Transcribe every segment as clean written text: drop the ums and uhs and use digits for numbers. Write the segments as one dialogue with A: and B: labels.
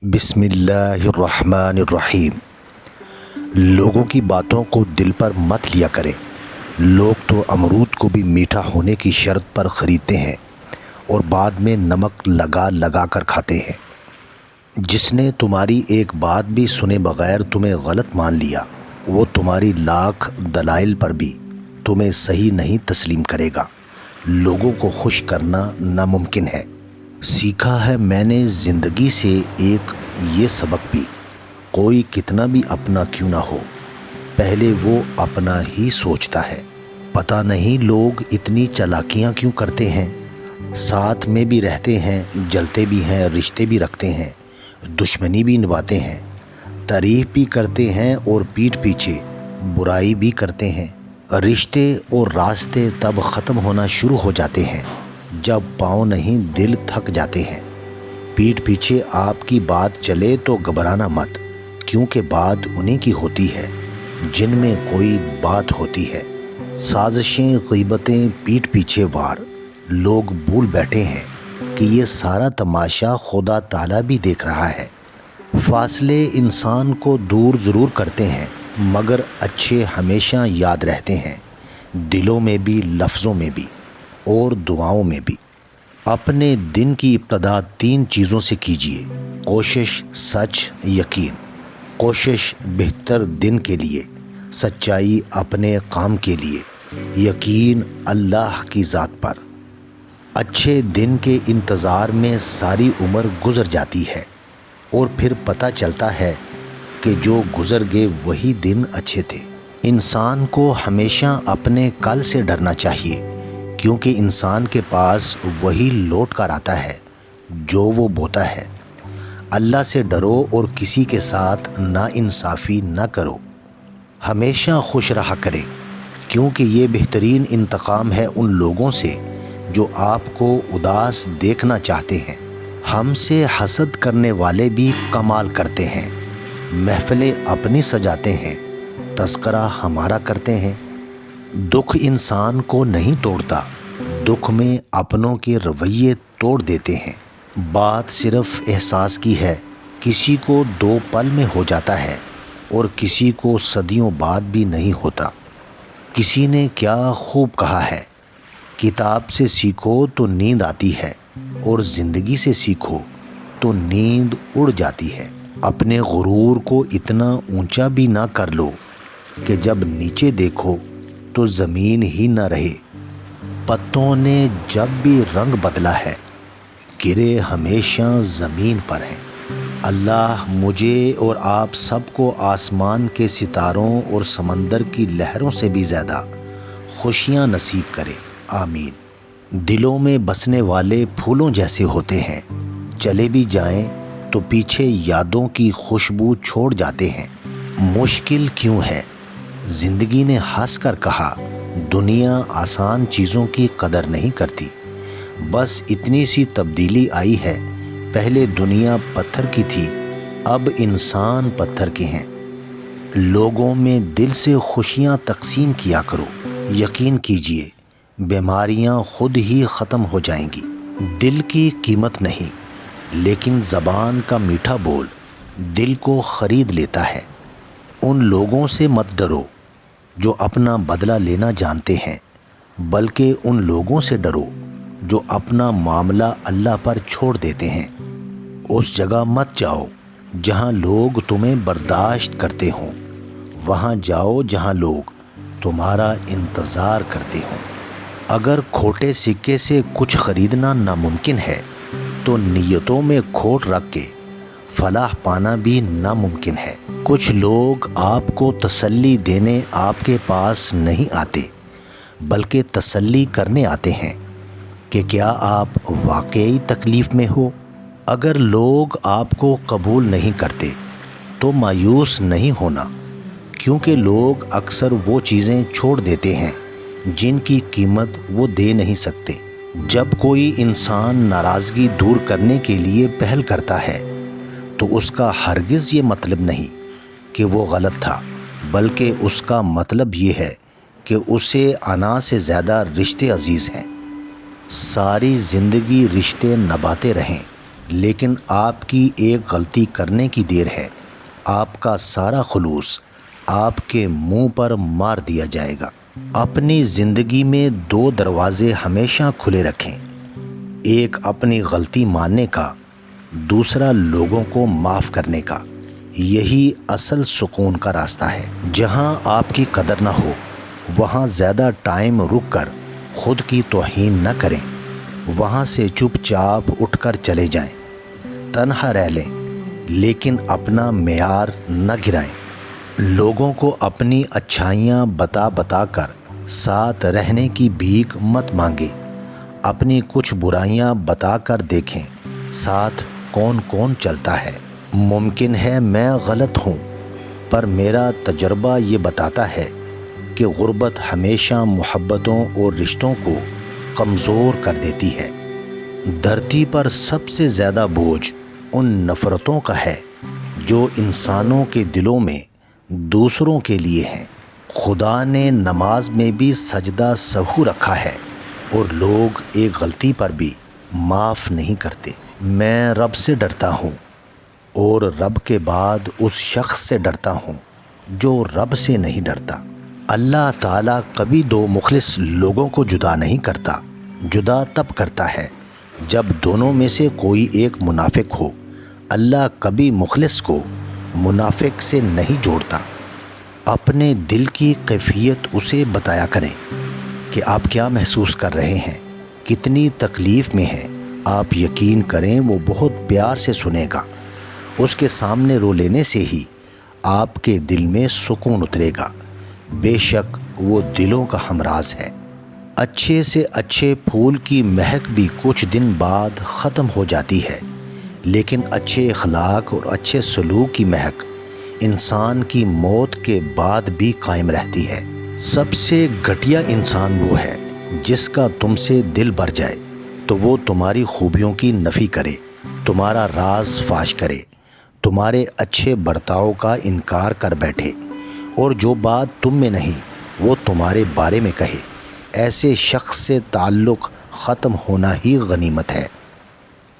A: بسم اللہ الرحمن الرحیم۔ لوگوں کی باتوں کو دل پر مت لیا کریں۔ لوگ تو امرود کو بھی میٹھا ہونے کی شرط پر خریدتے ہیں اور بعد میں نمک لگا لگا کر کھاتے ہیں۔ جس نے تمہاری ایک بات بھی سنے بغیر تمہیں غلط مان لیا، وہ تمہاری لاکھ دلائل پر بھی تمہیں صحیح نہیں تسلیم کرے گا۔ لوگوں کو خوش کرنا ناممکن ہے۔ سیکھا ہے میں نے زندگی سے ایک یہ سبق بھی، کوئی کتنا بھی اپنا کیوں نہ ہو، پہلے وہ اپنا ہی سوچتا ہے۔ پتہ نہیں لوگ اتنی چالاکیاں کیوں کرتے ہیں، ساتھ میں بھی رہتے ہیں، جلتے بھی ہیں، رشتے بھی رکھتے ہیں، دشمنی بھی نبھاتے ہیں، تعریف بھی کرتے ہیں اور پیٹھ پیچھے برائی بھی کرتے ہیں۔ رشتے اور راستے تب ختم ہونا شروع ہو جاتے ہیں جب پاؤں نہیں دل تھک جاتے ہیں۔ پیٹھ پیچھے آپ کی بات چلے تو گھبرانا مت، کیونکہ بات انہیں کی ہوتی ہے جن میں کوئی بات ہوتی ہے۔ سازشیں، غیبتیں، پیٹھ پیچھے وار، لوگ بھول بیٹھے ہیں کہ یہ سارا تماشا خدا تعالیٰ بھی دیکھ رہا ہے۔ فاصلے انسان کو دور ضرور کرتے ہیں، مگر اچھے ہمیشہ یاد رہتے ہیں، دلوں میں بھی، لفظوں میں بھی اور دعاؤں میں بھی۔ اپنے دن کی ابتدا 3 چیزوں سے کیجیے: کوشش، سچ، یقین۔ کوشش بہتر دن کے لیے، سچائی اپنے کام کے لیے، یقین اللہ کی ذات پر۔ اچھے دن کے انتظار میں ساری عمر گزر جاتی ہے اور پھر پتہ چلتا ہے کہ جو گزر گئے وہی دن اچھے تھے۔ انسان کو ہمیشہ اپنے کل سے ڈرنا چاہیے، کیونکہ انسان کے پاس وہی لوٹ کر آتا ہے جو وہ بوتا ہے۔ اللہ سے ڈرو اور کسی کے ساتھ ناانصافی نہ کرو۔ ہمیشہ خوش رہا کرے، کیونکہ یہ بہترین انتقام ہے ان لوگوں سے جو آپ کو اداس دیکھنا چاہتے ہیں۔ ہم سے حسد کرنے والے بھی کمال کرتے ہیں، محفلیں اپنی سجاتے ہیں، تذکرہ ہمارا کرتے ہیں۔ دکھ انسان کو نہیں توڑتا، دکھ میں اپنوں کے رویے توڑ دیتے ہیں۔ بات صرف احساس کی ہے، کسی کو 2 پل میں ہو جاتا ہے اور کسی کو صدیوں بعد بھی نہیں ہوتا۔ کسی نے کیا خوب کہا ہے، کتاب سے سیکھو تو نیند آتی ہے اور زندگی سے سیکھو تو نیند اڑ جاتی ہے۔ اپنے غرور کو اتنا اونچا بھی نہ کر لو کہ جب نیچے دیکھو تو زمین ہی نہ رہے۔ پتوں نے جب بھی رنگ بدلا ہے، گرے ہمیشہ زمین پر ہیں۔ اللہ مجھے اور آپ سب کو آسمان کے ستاروں اور سمندر کی لہروں سے بھی زیادہ خوشیاں نصیب کرے، آمین۔ دلوں میں بسنے والے پھولوں جیسے ہوتے ہیں، چلے بھی جائیں تو پیچھے یادوں کی خوشبو چھوڑ جاتے ہیں۔ مشکل کیوں ہے؟ زندگی نے ہنس کر کہا، دنیا آسان چیزوں کی قدر نہیں کرتی، بس اتنی سی تبدیلی آئی ہے، پہلے دنیا پتھر کی تھی، اب انسان پتھر کے ہیں۔ لوگوں میں دل سے خوشیاں تقسیم کیا کرو، یقین کیجئے بیماریاں خود ہی ختم ہو جائیں گی۔ دل کی قیمت نہیں، لیکن زبان کا میٹھا بول دل کو خرید لیتا ہے۔ ان لوگوں سے مت ڈرو جو اپنا بدلہ لینا جانتے ہیں، بلکہ ان لوگوں سے ڈرو جو اپنا معاملہ اللہ پر چھوڑ دیتے ہیں۔ اس جگہ مت جاؤ جہاں لوگ تمہیں برداشت کرتے ہوں، وہاں جاؤ جہاں لوگ تمہارا انتظار کرتے ہوں۔ اگر کھوٹے سکے سے کچھ خریدنا ناممکن ہے تو نیتوں میں کھوٹ رکھ کے فلاح پانا بھی ناممکن ہے۔ کچھ لوگ آپ کو تسلی دینے آپ کے پاس نہیں آتے، بلکہ تسلی کرنے آتے ہیں کہ کیا آپ واقعی تکلیف میں ہو۔ اگر لوگ آپ کو قبول نہیں کرتے تو مایوس نہیں ہونا، کیونکہ لوگ اکثر وہ چیزیں چھوڑ دیتے ہیں جن کی قیمت وہ دے نہیں سکتے۔ جب کوئی انسان ناراضگی دور کرنے کے لیے پہل کرتا ہے تو اس کا ہرگز یہ مطلب نہیں کہ وہ غلط تھا، بلکہ اس کا مطلب یہ ہے کہ اسے انا سے زیادہ رشتے عزیز ہیں۔ ساری زندگی رشتے نبھاتے رہیں، لیکن آپ کی ایک غلطی کرنے کی دیر ہے، آپ کا سارا خلوص آپ کے منہ پر مار دیا جائے گا۔ اپنی زندگی میں 2 دروازے ہمیشہ کھلے رکھیں، ایک اپنی غلطی ماننے کا، دوسرا لوگوں کو معاف کرنے کا۔ یہی اصل سکون کا راستہ ہے۔ جہاں آپ کی قدر نہ ہو وہاں زیادہ ٹائم رک کر خود کی توہین نہ کریں، وہاں سے چپ چاپ اٹھ کر چلے جائیں۔ تنہا رہ لیں لیکن اپنا معیار نہ گرائیں۔ لوگوں کو اپنی اچھائیاں بتا بتا کر ساتھ رہنے کی بھیک مت مانگیں۔ اپنی کچھ برائیاں بتا کر دیکھیں ساتھ کون کون چلتا ہے۔ ممکن ہے میں غلط ہوں، پر میرا تجربہ یہ بتاتا ہے کہ غربت ہمیشہ محبتوں اور رشتوں کو کمزور کر دیتی ہے۔ دھرتی پر سب سے زیادہ بوجھ ان نفرتوں کا ہے جو انسانوں کے دلوں میں دوسروں کے لیے ہیں۔ خدا نے نماز میں بھی سجدہ سہو رکھا ہے اور لوگ ایک غلطی پر بھی معاف نہیں کرتے۔ میں رب سے ڈرتا ہوں اور رب کے بعد اس شخص سے ڈرتا ہوں جو رب سے نہیں ڈرتا۔ اللہ تعالیٰ کبھی 2 مخلص لوگوں کو جدا نہیں کرتا، جدا تب کرتا ہے جب دونوں میں سے کوئی ایک منافق ہو۔ اللہ کبھی مخلص کو منافق سے نہیں جوڑتا۔ اپنے دل کی کیفیت اسے بتایا کریں کہ آپ کیا محسوس کر رہے ہیں، کتنی تکلیف میں ہیں۔ آپ یقین کریں وہ بہت پیار سے سنے گا۔ اس کے سامنے رو لینے سے ہی آپ کے دل میں سکون اترے گا۔ بے شک وہ دلوں کا ہمراز ہے۔ اچھے سے اچھے پھول کی مہک بھی کچھ دن بعد ختم ہو جاتی ہے، لیکن اچھے اخلاق اور اچھے سلوک کی مہک انسان کی موت کے بعد بھی قائم رہتی ہے۔ سب سے گھٹیا انسان وہ ہے جس کا تم سے دل بھر جائے تو وہ تمہاری خوبیوں کی نفی کرے، تمہارا راز فاش کرے، تمہارے اچھے برتاؤ کا انکار کر بیٹھے، اور جو بات تم میں نہیں وہ تمہارے بارے میں کہے۔ ایسے شخص سے تعلق ختم ہونا ہی غنیمت ہے۔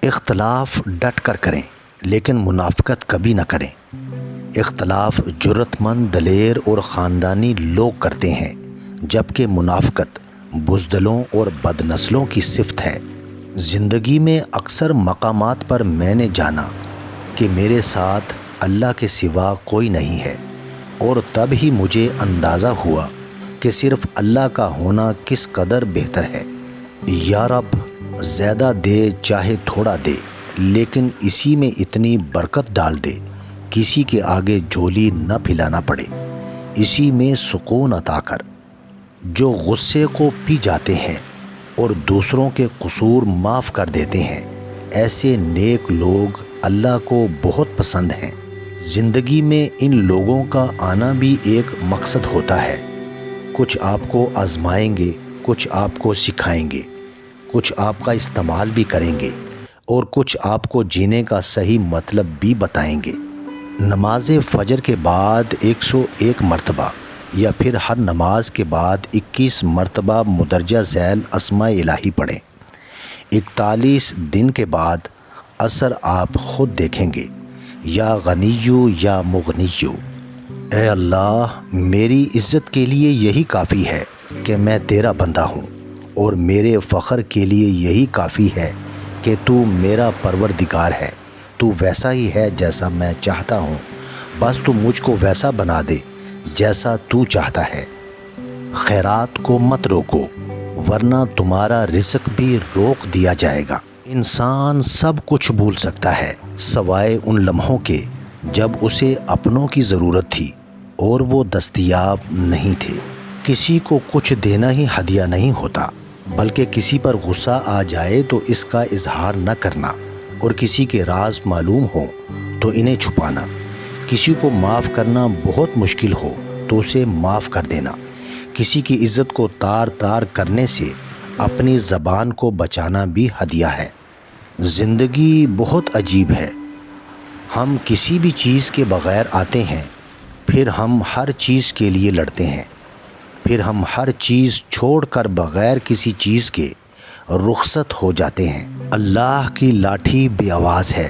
A: اختلاف ڈٹ کر کریں لیکن منافقت کبھی نہ کریں۔ اختلاف جرأت مند، دلیر اور خاندانی لوگ کرتے ہیں، جبکہ منافقت بزدلوں اور بدنسلوں کی صفت ہے۔ زندگی میں اکثر مقامات پر میں نے جانا کہ میرے ساتھ اللہ کے سوا کوئی نہیں ہے، اور تب ہی مجھے اندازہ ہوا کہ صرف اللہ کا ہونا کس قدر بہتر ہے۔ یا رب، زیادہ دے چاہے تھوڑا دے، لیکن اسی میں اتنی برکت ڈال دے کسی کے آگے جھولی نہ پھیلانا پڑے، اسی میں سکون عطا کر۔ جو غصے کو پی جاتے ہیں اور دوسروں کے قصور معاف کر دیتے ہیں، ایسے نیک لوگ اللہ کو بہت پسند ہیں۔ زندگی میں ان لوگوں کا آنا بھی ایک مقصد ہوتا ہے۔ کچھ آپ کو آزمائیں گے، کچھ آپ کو سکھائیں گے، کچھ آپ کا استعمال بھی کریں گے، اور کچھ آپ کو جینے کا صحیح مطلب بھی بتائیں گے۔ نماز فجر کے بعد 101 مرتبہ یا پھر ہر نماز کے بعد 21 مرتبہ مدرجہ ذیل اسماء الہی پڑھیں۔ 41 دن کے بعد اثر آپ خود دیکھیں گے۔ یا غنیو یا مغنیو، اے اللہ، میری عزت کے لیے یہی کافی ہے کہ میں تیرا بندہ ہوں، اور میرے فخر کے لیے یہی کافی ہے کہ تو میرا پروردگار ہے۔ تو ویسا ہی ہے جیسا میں چاہتا ہوں، بس تو مجھ کو ویسا بنا دے جیسا تو چاہتا ہے۔ خیرات کو مت روکو ورنہ تمہارا رزق بھی روک دیا جائے گا۔ انسان سب کچھ بھول سکتا ہے سوائے ان لمحوں کے جب اسے اپنوں کی ضرورت تھی اور وہ دستیاب نہیں تھے۔ کسی کو کچھ دینا ہی ہدیہ نہیں ہوتا، بلکہ کسی پر غصہ آ جائے تو اس کا اظہار نہ کرنا، اور کسی کے راز معلوم ہو تو انہیں چھپانا۔ کسی کو معاف کرنا بہت مشکل ہو تو اسے معاف کر دینا۔ کسی کی عزت کو تار تار کرنے سے اپنی زبان کو بچانا بھی ہدیہ ہے۔ زندگی بہت عجیب ہے۔ ہم کسی بھی چیز کے بغیر آتے ہیں، پھر ہم ہر چیز کے لیے لڑتے ہیں، پھر ہم ہر چیز چھوڑ کر بغیر کسی چیز کے رخصت ہو جاتے ہیں۔ اللہ کی لاٹھی بے آواز ہے،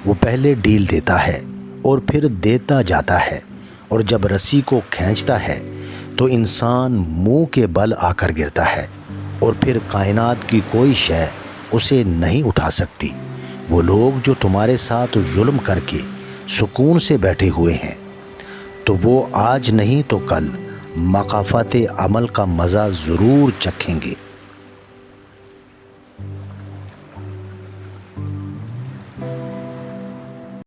A: وہ پہلے ڈھیل دیتا ہے اور پھر دیتا جاتا ہے، اور جب رسی کو کھینچتا ہے تو انسان منہ کے بل آ کر گرتا ہے، اور پھر کائنات کی کوئی شے اسے نہیں اٹھا سکتی۔ وہ لوگ جو تمہارے ساتھ ظلم کر کے سکون سے بیٹھے ہوئے ہیں، تو وہ آج نہیں تو کل مقافات عمل کا مزہ ضرور چکھیں گے۔